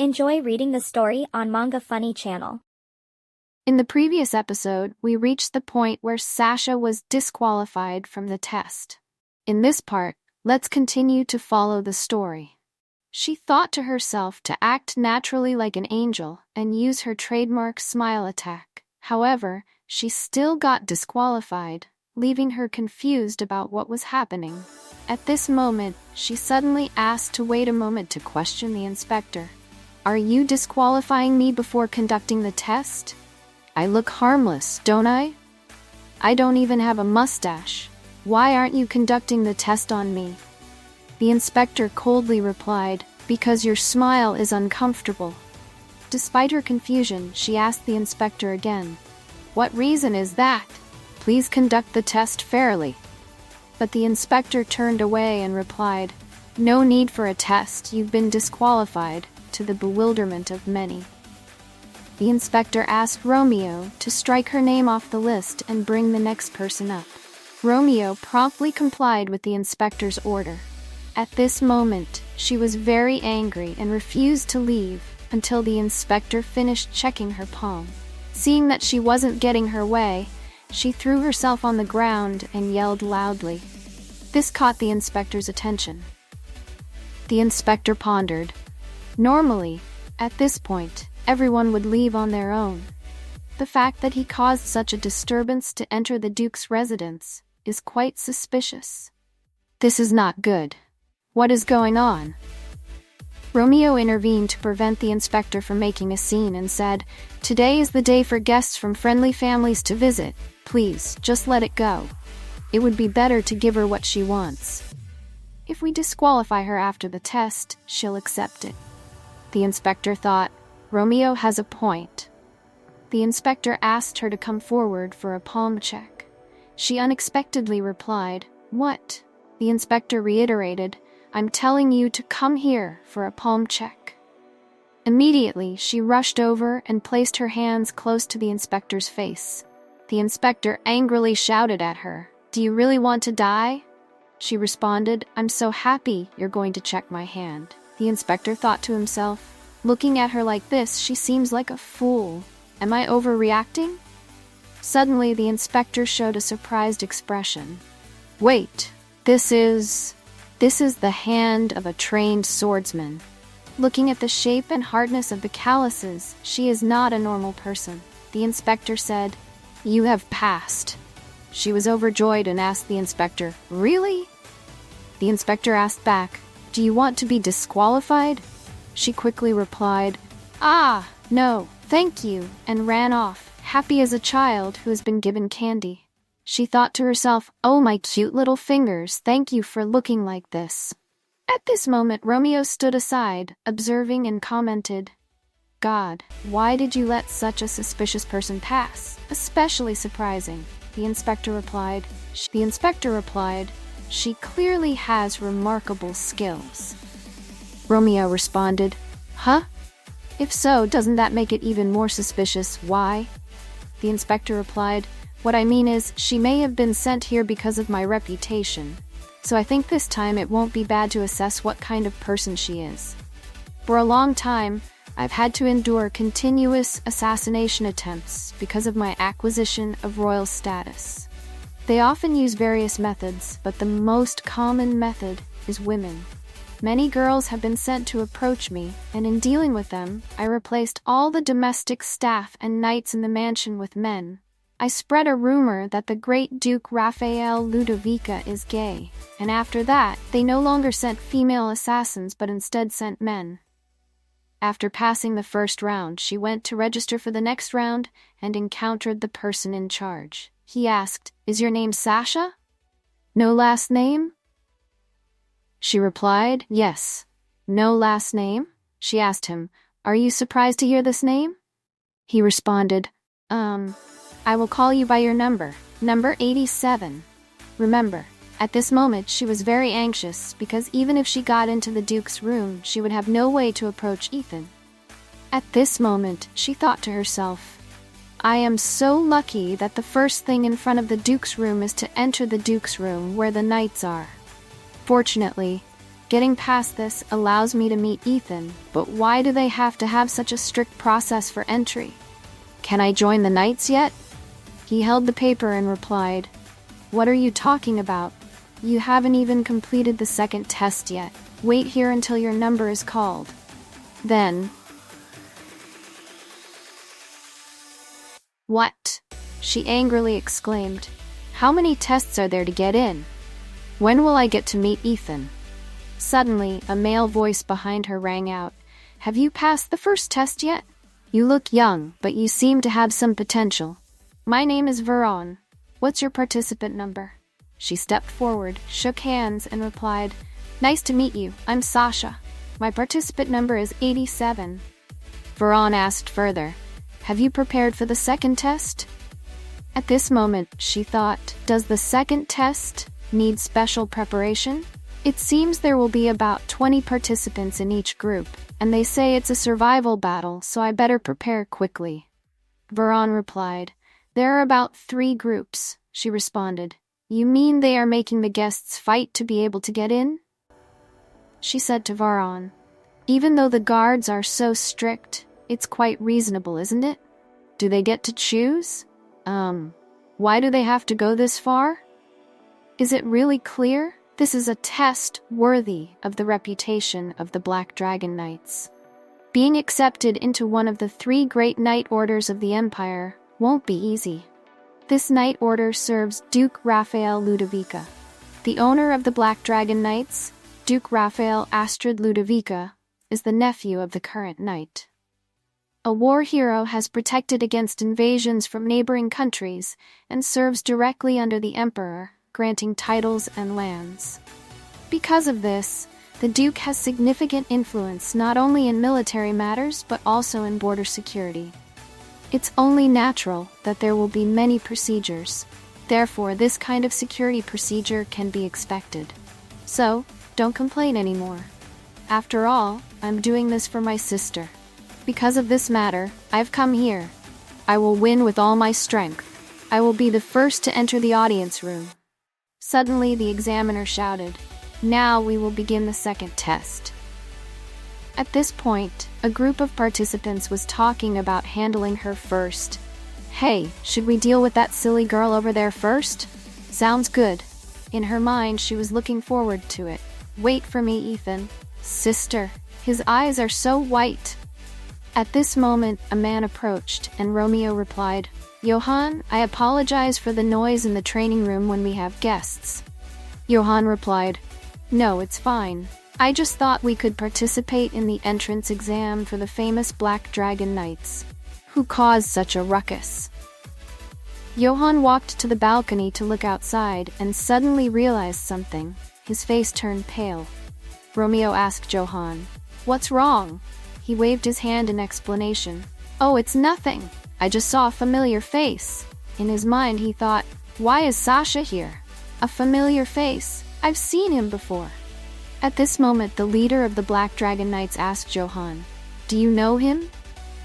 Enjoy reading the story on Manga Funny channel. In the previous episode, we reached the point where Sasha was disqualified from the test. In this part, let's continue to follow the story. She thought to herself to act naturally like an angel and use her trademark smile attack. However, she still got disqualified, leaving her confused about what was happening. At this moment, she suddenly asked to wait a moment to question the inspector. "Are you disqualifying me before conducting the test? I look harmless, don't I? I don't even have a mustache. Why aren't you conducting the test on me?" The inspector coldly replied, "Because your smile is uncomfortable." Despite her confusion, she asked the inspector again, "What reason is that? Please conduct the test fairly." But the inspector turned away and replied, "No need for a test, you've been disqualified," to the bewilderment of many. The inspector asked Romeo to strike her name off the list and bring the next person up. Romeo promptly complied with the inspector's order. At this moment, she was very angry and refused to leave until the inspector finished checking her palm. Seeing that she wasn't getting her way, she threw herself on the ground and yelled loudly. This caught the inspector's attention. The inspector pondered. Normally, at this point, everyone would leave on their own. The fact that he caused such a disturbance to enter the Duke's residence is quite suspicious. This is not good. What is going on? Romeo intervened to prevent the inspector from making a scene and said, "Today is the day for guests from friendly families to visit. Please, just let it go. It would be better to give her what she wants. If we disqualify her after the test, she'll accept it." The inspector thought, Romeo has a point. The inspector asked her to come forward for a palm check. She unexpectedly replied, "What?" The inspector reiterated, "I'm telling you to come here for a palm check." Immediately, she rushed over and placed her hands close to the inspector's face. The inspector angrily shouted at her, "Do you really want to die?" She responded, "I'm so happy you're going to check my hand." The inspector thought to himself, "Looking at her like this, she seems like a fool. Am I overreacting?" Suddenly, the inspector showed a surprised expression. "Wait, this is the hand of a trained swordsman. Looking at the shape and hardness of the calluses, she is not a normal person." The inspector said, "You have passed." She was overjoyed and asked the inspector, "Really?" The inspector asked back, "Do you want to be disqualified?" She quickly replied, "Ah, no, thank you," and ran off, happy as a child who has been given candy. She thought to herself, "Oh, my cute little fingers, thank you for looking like this." At this moment, Romeo stood aside, observing and commented, "God, why did you let such a suspicious person pass? Especially surprising." The inspector replied, "She clearly has remarkable skills." Romeo responded, "Huh? If so, doesn't that make it even more suspicious? Why?" The inspector replied, "What I mean is, she may have been sent here because of my reputation. So I think this time it won't be bad to assess what kind of person she is. For a long time, I've had to endure continuous assassination attempts because of my acquisition of royal status. They often use various methods, but the most common method is women. Many girls have been sent to approach me, and in dealing with them, I replaced all the domestic staff and knights in the mansion with men. I spread a rumor that the great Duke Raphael Ludovica is gay, and after that, they no longer sent female assassins but instead sent men. After passing the first round, she went to register for the next round and encountered the person in charge. He asked, "Is your name Sasha? No last name?" She replied, "Yes." "No last name?" She asked him, "Are you surprised to hear this name?" He responded, I will call you by your number 87. Remember, at this moment she was very anxious because even if she got into the Duke's room, she would have no way to approach Ethan. At this moment, she thought to herself, I am so lucky that the first thing in front of the Duke's room is to enter the Duke's room where the knights are. Fortunately, Getting past this allows me to meet Ethan, but why do they have to have such a strict process for entry? Can I join the knights yet? He held the paper and replied, "What are you talking about? You haven't even completed the second test yet. Wait here until your number is called." Then... "What?" she angrily exclaimed. "How many tests are there to get in? When will I get to meet Ethan?" Suddenly, a male voice behind her rang out. "Have you passed the first test yet? You look young, but you seem to have some potential. My name is Veron. What's your participant number?" She stepped forward, shook hands, and replied, "Nice to meet you. I'm Sasha. My participant number is 87. Veron asked further, "Have you prepared for the second test?" At this moment, she thought, does the second test need special preparation? It seems there will be about 20 participants in each group, and they say it's a survival battle, so I better prepare quickly. Veron replied, "There are about 3 groups," she responded. "You mean they are making the guests fight to be able to get in?" She said to Veron, "Even though the guards are so strict, it's quite reasonable, isn't it? Do they get to choose? Why do they have to go this far? Is it really clear? This is a test worthy of the reputation of the Black Dragon Knights. Being accepted into one of the 3 great knight orders of the Empire won't be easy. This knight order serves Duke Raphael Ludovica. The owner of the Black Dragon Knights, Duke Raphael Astrid Ludovica, is the nephew of the current knight. A war hero has protected against invasions from neighboring countries and serves directly under the Emperor, granting titles and lands. Because of this, the Duke has significant influence not only in military matters but also in border security. It's only natural that there will be many procedures. Therefore, this kind of security procedure can be expected. So, don't complain anymore. After all, I'm doing this for my sister. Because of this matter, I've come here. I will win with all my strength. I will be the first to enter the audience room." Suddenly, the examiner shouted, "Now we will begin the second test." At this point, a group of participants was talking about handling her first. "Hey, should we deal with that silly girl over there first? Sounds good." In her mind, she was looking forward to it. "Wait for me, Ethan." "Sister." His eyes are so white. At this moment, a man approached, and Romeo replied, "Johann, I apologize for the noise in the training room when we have guests." Johann replied, "No, it's fine. I just thought we could participate in the entrance exam for the famous Black Dragon Knights. Who caused such a ruckus?" Johann walked to the balcony to look outside and suddenly realized something. His face turned pale. Romeo asked Johann, "What's wrong?" He waved his hand in explanation. "Oh, it's nothing. I just saw a familiar face." In his mind, he thought, "Why is Sasha here? A familiar face. I've seen him before." At this moment, the leader of the Black Dragon Knights asked Johann, "Do you know him?"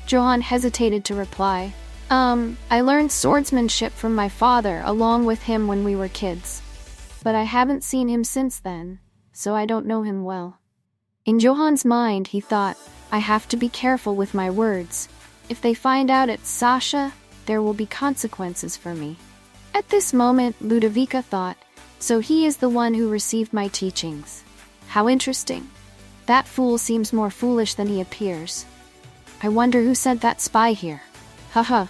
Johann hesitated to reply, I learned swordsmanship from my father along with him when we were kids. But I haven't seen him since then, so I don't know him well." In Johann's mind, he thought, "I have to be careful with my words. If they find out it's Sasha, there will be consequences for me." At this moment, Ludovica thought, "So he is the one who received my teachings. How interesting. That fool seems more foolish than he appears. I wonder who sent that spy here. Haha,